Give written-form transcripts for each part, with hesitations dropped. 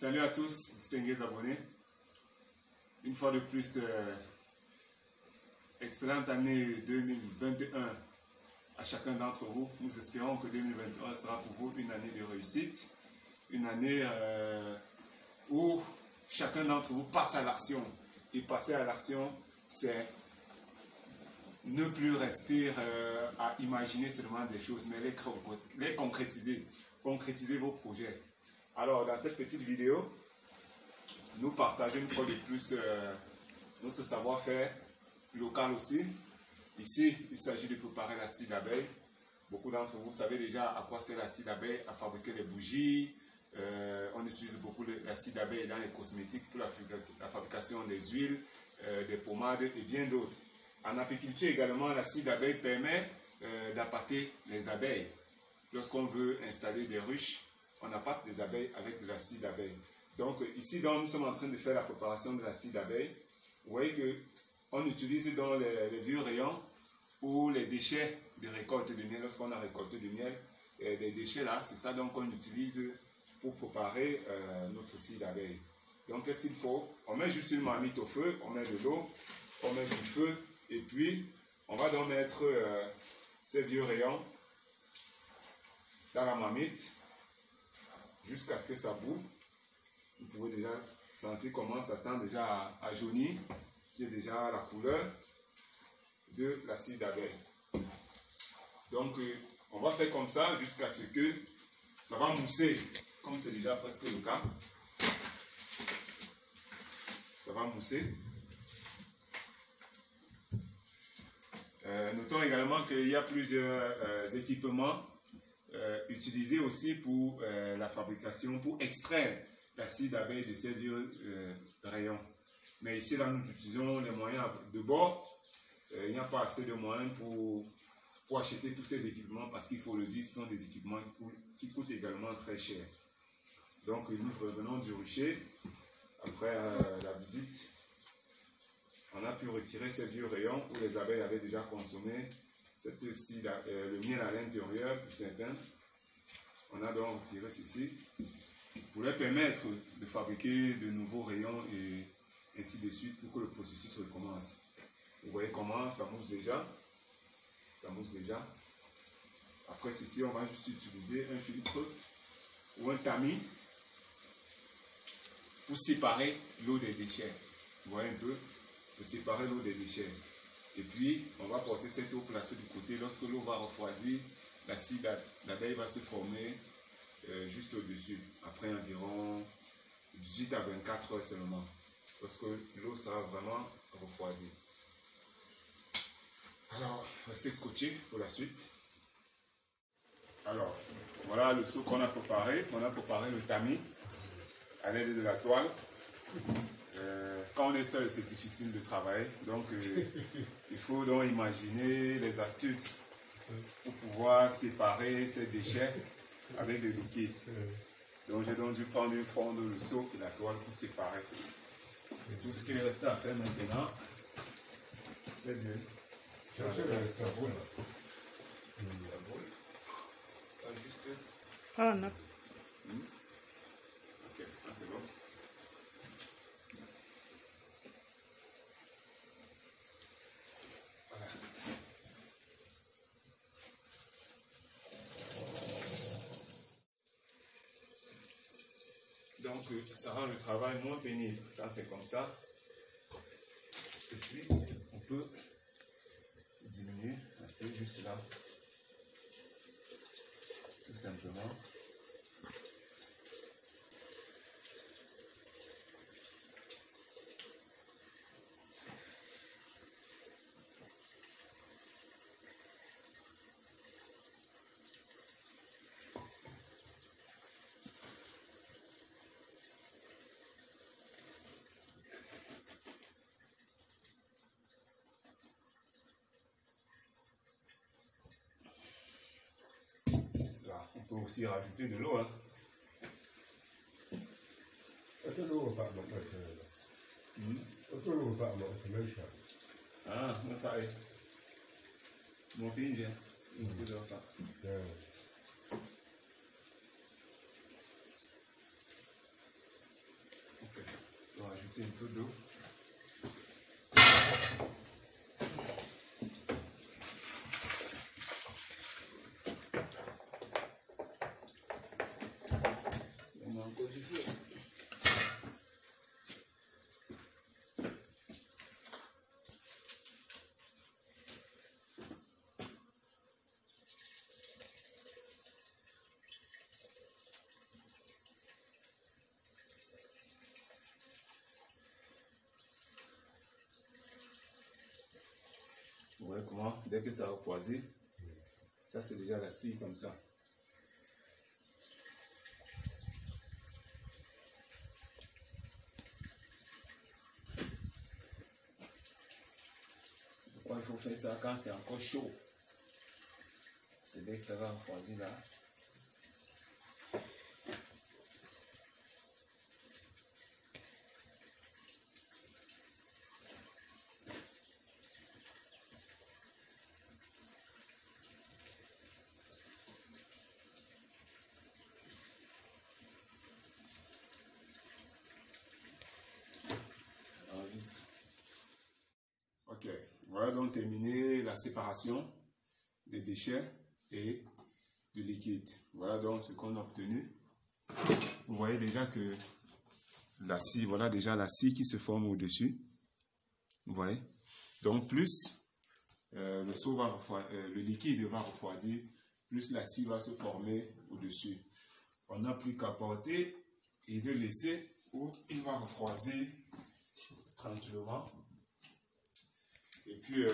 Salut à tous, distingués abonnés. Une fois de plus, excellente année 2021 à chacun d'entre vous. Nous espérons que 2021 sera pour vous une année de réussite, une année où chacun d'entre vous passe à l'action. Et passer à l'action, c'est ne plus rester à imaginer seulement des choses, mais les concrétiser, concrétiser vos projets. Alors, dans cette petite vidéo, nous partageons une fois de plus notre savoir-faire local aussi. Ici, il s'agit de préparer l'acide d'abeille. Beaucoup d'entre vous savez déjà à quoi sert l'acide d'abeille, à fabriquer des bougies. On utilise beaucoup l'acide d'abeille dans les cosmétiques pour la fabrication des huiles, des pommades et bien d'autres. En apiculture également, l'acide d'abeille permet d'appâter les abeilles. Lorsqu'on veut installer des ruches, on appâte des abeilles avec de l'acide d'abeille. Donc ici, nous sommes en train de faire la préparation de l'acide d'abeille. Vous voyez qu'on utilise dans les vieux rayons ou les déchets de récolte de miel. Lorsqu'on a récolté du miel, les déchets là, c'est ça donc qu'on utilise pour préparer notre acide d'abeille. Donc qu'est-ce qu'il faut? On met juste une marmite au feu, on met de l'eau, on met du feu et puis on va donc mettre ces vieux rayons dans la marmite jusqu'à ce que ça boue. Vous pouvez déjà sentir comment ça tend déjà à jaunir, qui est déjà la couleur de l'acide d'abeille. Donc on va faire comme ça jusqu'à ce que ça va mousser, comme c'est déjà presque le cas. Ça va mousser. Notons également qu'il y a plusieurs équipements utilisés aussi pour la fabrication, pour extraire l'acide d'abeille de ces vieux rayons. Mais ici, là, nous utilisons les moyens de bord. Il n'y a pas assez de moyens pour acheter tous ces équipements parce qu'il faut le dire, ce sont des équipements qui coûtent également très cher. Donc, nous revenons du rucher. Après la visite, on a pu retirer ces vieux rayons où les abeilles avaient déjà consommé le miel à l'intérieur pour certains. On a donc retiré ceci pour leur permettre de fabriquer de nouveaux rayons et ainsi de suite pour que le processus recommence. Vous voyez comment ça mousse déjà. Ça mousse déjà. Après ceci, on va juste utiliser un filtre ou un tamis pour séparer l'eau des déchets. Vous voyez un peu, pour séparer l'eau des déchets. Et puis, on va porter cette eau placée du côté. Lorsque l'eau va refroidir, l'acide d'abeille va se former juste au-dessus, après environ 18 à 24 heures seulement, lorsque l'eau sera vraiment refroidie. Alors, restez scotché pour la suite. Alors, voilà le seau qu'on a préparé. On a préparé le tamis à l'aide de la toile. Quand on est seul, c'est difficile de travailler. Donc, il faut donc imaginer les astuces pour pouvoir séparer ces déchets avec le liquide. Donc, j'ai donc dû prendre une fronde, le seau et la toile pour séparer. Et tout ce qu'il reste à faire maintenant, c'est de chercher le savon. Le savon. Pas juste. Ah, non. Ok, c'est bon. Voilà. Donc, ça rend le travail moins pénible quand c'est comme ça. Et puis, on peut diminuer un peu juste là. Tout simplement. On peut aussi rajouter de l'eau. Hein. Ah, on va faire. Mon pays vient. ajouter un peu d'eau. On a encore du feu. Vous voyez comment, dès que ça a refroidi, ça c'est déjà la scie comme ça. C'est pourquoi il faut faire ça quand c'est encore chaud. C'est dès que ça va refroidir là. Ok, voilà donc terminé la séparation des déchets et du liquide. Voilà donc ce qu'on a obtenu. Vous voyez déjà que la scie, voilà déjà la scie qui se forme au-dessus. Vous voyez. Donc plus le liquide va refroidir, plus la scie va se former au-dessus. On n'a plus qu'à porter et le laisser où il va refroidir tranquillement. Et puis,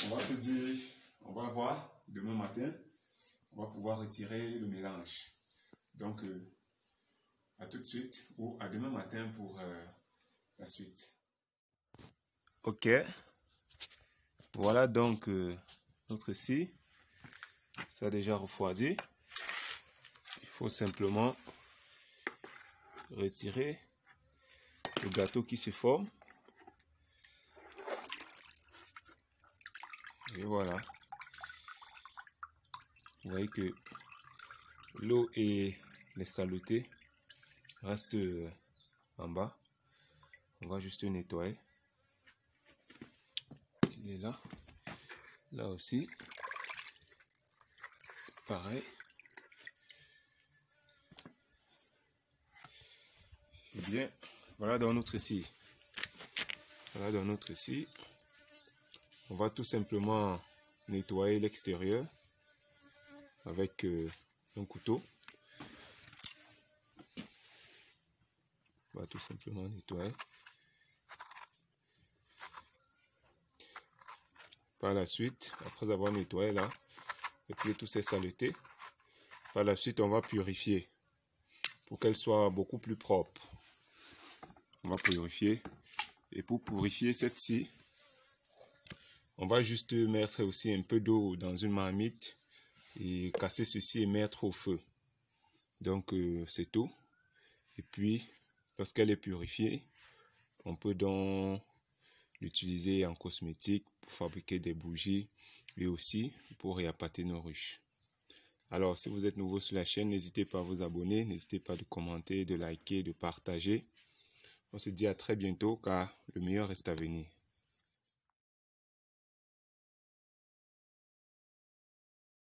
on va se dire, on va voir demain matin, on va pouvoir retirer le mélange. Donc, à tout de suite ou à demain matin pour la suite. Ok, voilà donc notre scie. Ça a déjà refroidi. Il faut simplement retirer le gâteau qui se forme. Et voilà. Vous voyez que l'eau et les saletés restent en bas. On va juste nettoyer. Il est là. Là aussi. Pareil. Et bien, voilà dans notre scie. Voilà dans notre scie. On va tout simplement nettoyer l'extérieur avec un couteau. On va tout simplement nettoyer. Par la suite, après avoir nettoyé là, retirer toutes ces saletés. Par la suite, on va purifier pour qu'elle soit beaucoup plus propre. On va purifier. Et pour purifier cette scie, on va juste mettre aussi un peu d'eau dans une marmite et casser ceci et mettre au feu. Donc c'est tout. Et puis, lorsqu'elle est purifiée, on peut donc l'utiliser en cosmétique pour fabriquer des bougies et aussi pour réappâter nos ruches. Alors, si vous êtes nouveau sur la chaîne, n'hésitez pas à vous abonner, n'hésitez pas de commenter, de liker, de partager. On se dit à très bientôt car le meilleur reste à venir.